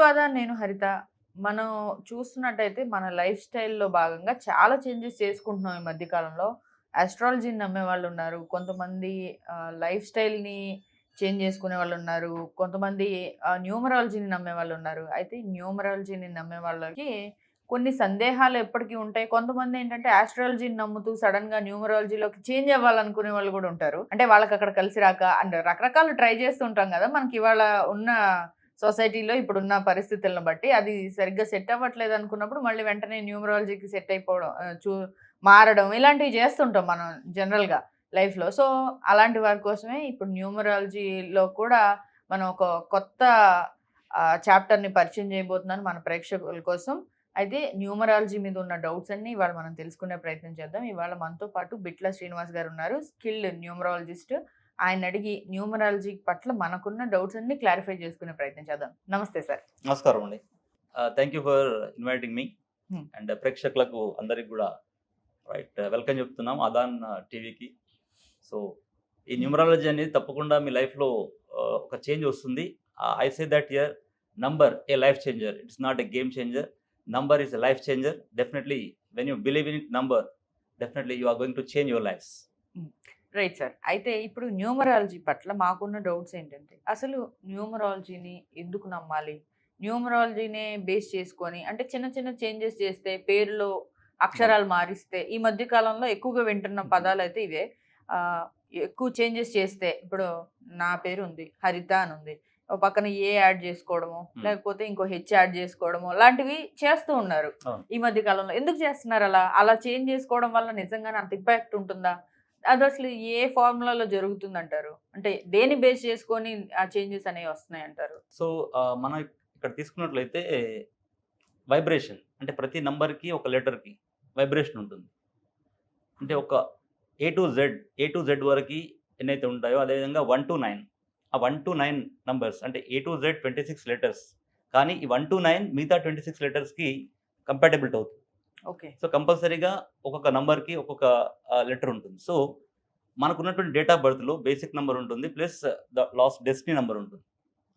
ఆశీర్వాదం నేను హరిత. మనం చూస్తున్నట్టయితే మన లైఫ్ స్టైల్‌లో భాగంగా చాలా చేంజెస్ చేసుకుంటున్నాం ఈ మధ్య కాలంలో. ఆస్ట్రాలజీని నమ్మేవాళ్ళున్నారు. కొంతమంది లైఫ్ స్టైల్‌ని చేంజ్ చేసుకునే వాళ్ళున్నారు. కొంతమంది న్యూమరాలజీని నమ్మేవాళ్ళున్నారు. అయితే న్యూమరాలజీని నమ్మే వాళ్ళకి కొన్ని సందేహాలు ఎప్పటికి ఉంటాయి. కొంతమందేంటంటే ఆస్ట్రాలజీని నమ్ముతూ సడెన్‌గా న్యూమరాలజీలోకి చేంజ్ అవ్వాలనుకునే వాళ్ళు గూడా ఉంటారు. అంటే వాళ్ళకక్కడ కలిసి రాక అండ్ రకరకాలు ట్రై చేస్తూ ఉంటాం గదా! మనకి ఇవాళ ఉన్న సొసైటీలో ఇప్పుడున్న పరిస్థితులను బట్టి అది సరిగ్గా సెట్ అవ్వట్లేదు అనుకున్నప్పుడు మళ్ళీ వెంటనే న్యూమరాలజీకి సెట్ అయిపోవడం మారడం ఇలాంటివి చేస్తుంటాం మనం జనరల్‌గా లైఫ్‌లో. సో, అలాంటి వారి కోసమే ఇప్పుడు న్యూమరాలజీలో కూడా మనం ఒక కొత్త చాప్టర్‌ని పరిచయం చేయబోతున్నాను మన ప్రేక్షకుల కోసం. అయితే న్యూమరాలజీ మీద ఉన్న డౌట్స్ అన్నీ ఇవాళ మనం తెలుసుకునే ప్రయత్నం చేద్దాం. ఇవాళ మనతో పాటు బిట్ల శ్రీనివాస్ గారున్నారు. Skilled numerologist. ఆయనడిగి న్యూమరాలజీ పట్ల మనకున్న డౌట్స్ అన్నీ క్లారిఫై చేసుకునే ప్రయత్నం చేద్దాం. నమస్తే సార్. నమస్కారం అండి. థ్యాంక్ యూ ఫర్ ఇన్వైటింగ్ మీ. హ్మ్. అండ్ ప్రేక్షకులకు అందరికి కూడా వెల్కమ్ చెప్తున్నాం అదాన్ టీవీకి. సో ఈ న్యూమరాలజీ అనేది తప్పకుండా మీ లైఫ్లో ఒక చేంజ్ వస్తుంది. I say that here number a life changer. It's not a game changer. Number is a life changer. Definitely when you believe in it number, definitely you are going to change your lifes. Right sir. అయితే ఇప్పుడు numerology పట్ల మాకున్న doubts ఏంటంటే, అసలు న్యూమరాలజీని ఎందుకు నమ్మాలి? న్యూమరాలజీనే base చేసుకొని అంటే చిన్న చిన్న చేంజెస్ చేస్తే పేరులో అక్షరాలు మారిస్తే ఈ మధ్య కాలంలో ఎక్కువగా వింటున్న పదాలైతే ఇవే. ఆహ్, ఎక్కువ చేంజెస్ చేస్తే ఇప్పుడు నా పేరు ఉంది. హరిత అని ఉంది. ఓ పక్కన ఏ యాడ్ చేసుకోవడమో, లేకపోతే ఇంకో హెచ్ యాడ్ చేసుకోవడమో లాంటివి చేస్తూ ఉన్నారు ఈ మధ్య కాలంలో. ఎందుకు చేస్తున్నారు అలా? అలా చేంజ్ చేసుకోవడం వల్ల నిజంగానే అంత ఇంపాక్ట్ ఉంటుందా? అదసలు ఏ ఫార్ములాలో జరుగుతుందంటారు? అంటే దేన్ని బేస్ చేసుకొని ఆ చేంజెస్ అనేవి వస్తున్నాయంటారు? సో మనం ఇక్కడ తీసుకున్నట్లయితే వైబ్రేషన్ అంటే ప్రతి నంబర్కి ఒక లెటర్కి వైబ్రేషన్ ఉంటుంది. అంటే ఒక ఏ టు జెడ్ వరకు ఎన్నైతే ఉంటాయో అదేవిధంగా 1-9 ఆ 1-9 నంబర్స్ అంటే ఏ-జెడ్ 26 లెటర్స్. కానీ ఈ 1-9 మిగతా 26 లెటర్స్కి కంపాటబిలిటీ అవుతుంది. ఓకే. సో కంపల్సరీగా ఒక్కొక్క నంబర్కి ఒక్కొక్క లెటర్ ఉంటుంది. సో మనకున్నటువంటి డేట్ ఆఫ్ బర్త్లో బేసిక్ నెంబర్ ఉంటుంది, plus the last destiny number ఉంటుంది.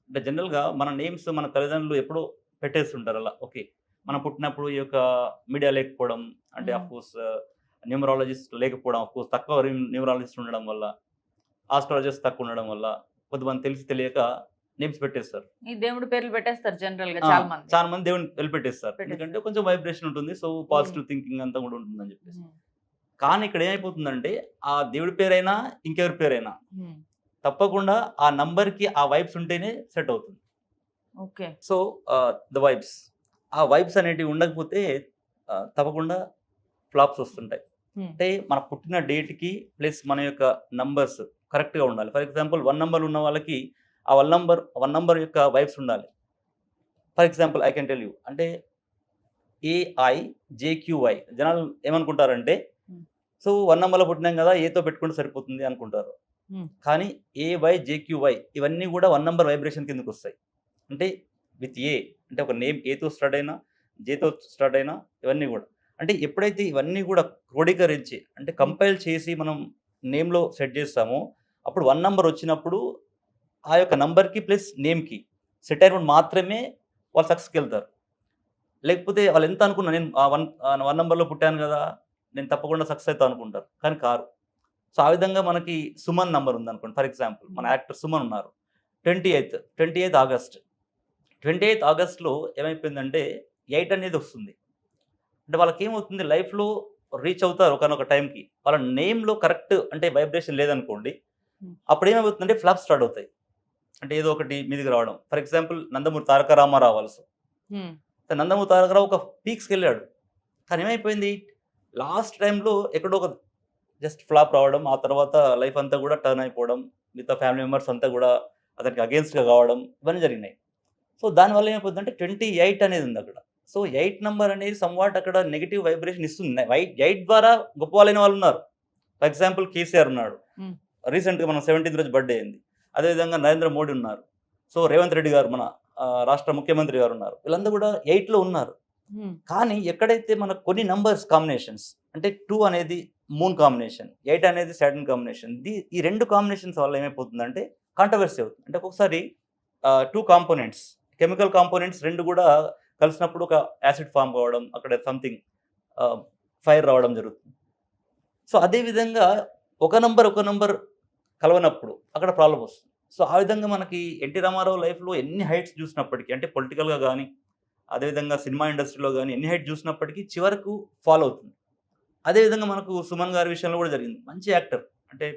అంటే జనరల్గా మన నేమ్స్ మన తల్లిదండ్రులు ఎప్పుడో పెట్టేస్తుంటారు అలా. ఓకే, మనం పుట్టినప్పుడు ఈ యొక్క మీడియా లేకపోవడం, అంటే అఫ్కోర్స్ న్యూమరాలజిస్ట్ లేకపోవడం, అఫ్కోర్స్ తక్కువ న్యూమరాలజిస్ట్ ఉండడం వల్ల, ఆస్ట్రాలజిస్ట్ తక్కువ ఉండడం వల్ల కొంతమంది తెలిసి తెలియక నేమ్స్ పెట్టేస్తారు. ఈ దేవుడి పేర్లు పెట్టేస్తారు జనరల్‌గా చాలా మంది. చాలా మంది దేవుని వెళ్ళిపెట్టేస్తారు. ఎందుకంటే కొంచెం వైబ్రేషన్ ఉంటుంది. సో పాజిటివ్ థింకింగ్ అంతా కూడా ఉంటుందని చెప్పేసి. కానీ ఇక్కడ ఏమైపోతుందంటే ఆ దేవుడి పేరైనా ఇంకెవరి పేరైనా తప్పకుండా ఆ నంబర్‌కి ఆ వైబ్స్ ఉంటేనే సెట్ అవుతుంది. ఓకే. సో ద వైబ్స్ ఆ వైబ్స్ అనేటివి ఉండకపోతే తప్పకుండా ఫ్లాప్స్ వస్తుంటాయి. అంటే మన పుట్టిన డేట్‌కి ప్లస్ మన యొక్క నంబర్స్ కరెక్ట్‌గా ఉండాలి. ఫర్ ఎగ్జాంపుల్ 1 నంబర్ ఉన్న వాళ్ళకి ఆ 1 నంబర్ యొక్క వైబ్స్ ఉండాలి. For example I can tell you అంటే ఏఐజేక్యూవై జనాలు ఏమనుకుంటారంటే సో 1 నంబర్లో పుట్టినాం కదా ఏతో పెట్టుకుంటే సరిపోతుంది అనుకుంటారు. కానీ ఏవైజేక్యూవై ఇవన్నీ కూడా 1 నంబర్ వైబ్రేషన్ కిందకి వస్తాయి. అంటే విత్ ఏ అంటే ఒక నేమ్ ఏతో స్టార్ట్ అయినా జేతో స్టార్ట్ అయినా ఇవన్నీ కూడా అంటే ఎప్పుడైతే ఇవన్నీ కూడా క్రోడీకరించి అంటే కంపైల్ చేసి మనం నేమ్లో సెట్ చేస్తామో అప్పుడు 1 నంబర్ వచ్చినప్పుడు ఆ యొక్క నంబర్కి ప్లస్ నేమ్కి సెట్ అయినప్పుడు మాత్రమే వాళ్ళు సక్సెస్కి వెళ్తారు. లేకపోతే వాళ్ళు ఎంత అనుకున్నా నేను 1 నంబర్లో పుట్టాను కదా నేను తప్పకుండా సక్సెస్ అవుతా అనుకుంటారు, కానీ కారు. సో ఆ విధంగా మనకి సుమన్ నంబర్ ఉందనుకోండి. ఫర్ ఎగ్జాంపుల్ మన యాక్టర్ సుమన్ ఉన్నారు. 28 ఆగస్ట్. 28 ఆగస్ట్‌లో ఏమైపోయిందంటే 8 అనేది వస్తుంది. అంటే వాళ్ళకి ఏమవుతుంది లైఫ్‌లో రీచ్ అవుతారు ఒకానొక టైంకి. వాళ్ళ నేమ్‌లో కరెక్ట్ అంటే వైబ్రేషన్ లేదనుకోండి. అప్పుడు ఏమైపోతుందంటే ఫ్లాప్స్ స్టార్ట్ అవుతాయి. అంటే ఏదో ఒకటి మీదికి రావడం. For example Nandamuri Taraka Ramarao also. Nandamuri Taraka రావు ఒక పీక్స్‌కి వెళ్ళాడు. కానీ ఏమైపోయింది లాస్ట్ టైంలో ఎక్కడో ఒక జస్ట్ ఫ్లాప్ రావడం, ఆ తర్వాత లైఫ్ అంతా కూడా టర్న్ అయిపోవడం, మిగతా ఫ్యామిలీ మెంబర్స్ అంతా కూడా అతనికి అగెన్స్ట్‌గా కావడం ఇవన్నీ జరిగినాయి. సో దానివల్ల ఏమైపోతుందంటే 28 అనేది ఉంది అక్కడ. సో 8 నంబర్ అనేది సమ్‌వాట్ అక్కడ నెగెటివ్ వైబ్రేషన్ ఇస్తుంది. 8 ద్వారా గొప్ప వాళ్ళైన వాళ్ళు ఉన్నారు. ఫర్ ఎగ్జాంపుల్ కేసీఆర్ ఉన్నాడు. రీసెంట్‌గా మన 17th రోజు బర్త్‌డే అయింది. అదేవిధంగా నరేంద్ర మోడీ ఉన్నారు. సో రేవంత్ రెడ్డి గారు మన రాష్ట్ర ముఖ్యమంత్రి గారు ఉన్నారు. వీళ్ళందరూ కూడా 8లో ఉన్నారు. కానీ ఎక్కడైతే మనకు కొన్ని నంబర్స్ కాంబినేషన్స్ అంటే 2 అనేది మూన్ కాంబినేషన్, 8 అనేది సాటర్న్ కాంబినేషన్. ఈ 2 కాంబినేషన్స్ వల్ల ఏమైపోతుందంటే కాంట్రవర్సీ అవుతుంది. అంటే ఒక్కొక్కసారి 2 కాంపోనెంట్స్ కెమికల్ కాంపోనెంట్స్ 2 కూడా కలిసినప్పుడు ఒక యాసిడ్ ఫార్మ్ కావడం, అక్కడ సంథింగ్ ఫైర్ రావడం జరుగుతుంది. సో, అదే విధంగా ఒక నంబర్ కలవనప్పుడు అక్కడ ప్రాబ్లమ్ వస్తుంది. సో, ఆ విధంగా మనకి ఎన్టీ రామారావు లైఫ్‌లో ఎన్ని హైట్స్ చూసినప్పటికీ, అంటే పొలిటికల్‌గా గానీ, అదేవిధంగా సినిమా ఇండస్ట్రీలో గానీ ఎన్ని హైట్స్ చూసినప్పటికీ చివరకు ఫాలో అవుతుంది. అదే విధంగా మనకు సుమన్ గారి విషయంలో కూడా జరిగింది. మంచి యాక్టర్. అంటే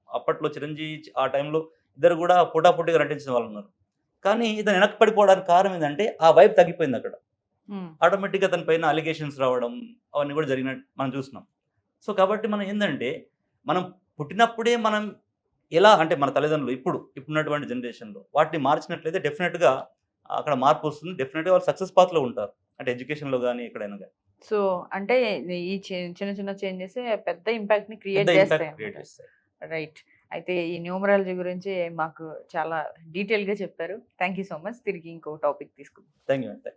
అప్పట్లో చిరంజీవి ఆ టైంలో ఇద్దరు కూడా పోటాపోటీగా నటించిన వాళ్ళున్నారు. కానీ ఇతను వెనక్కి పడిపోవడానికి కారణం ఏందంటే ఆ వైబ్ తగ్గిపోయిందక్కడ. హ్మ్. ఆటోమేటిక్‌గా అతని పైన అలిగేషన్స్ రావడం అవన్నీ కూడా జరిగినట్టు మనం చూస్తున్నాం. సో, కాబట్టి మనం ఏందంటే మనం పుట్టినప్పుడే మనం ఎలా అంటే మన తల్లిదండ్రులు ఇప్పుడున్నటువంటి జనరేషన్‌లో వాటిని మార్చినట్లయితే డెఫినిట్‌గా అక్కడ మార్పొస్తుంది. డెఫినిట్‌గా వాళ్ళు సక్సెస్ పాత్‌లో ఉంటారు. అంటే ఎడ్యుకేషన్‌లో గాని ఎక్కడైనా గాని. సో, అంటే ఈ చిన్న చిన్న చేంజెసే పెద్ద ఇంపాక్ట్‌ని పెద్ద క్రియేట్ ఇంపాక్ట్ చేస్తాయన్నమాట. క్రియేట్ చేస్తాయి. రైట్. అయితే ఈ న్యూమరాలజీ గురించి మాకు చాలా డీటెయిల్‌గా చెప్పారు. Thank you so much. తిరిగి ఇంకో టాపిక్ తీసుకుందాం. థాంక్ యూ అండి.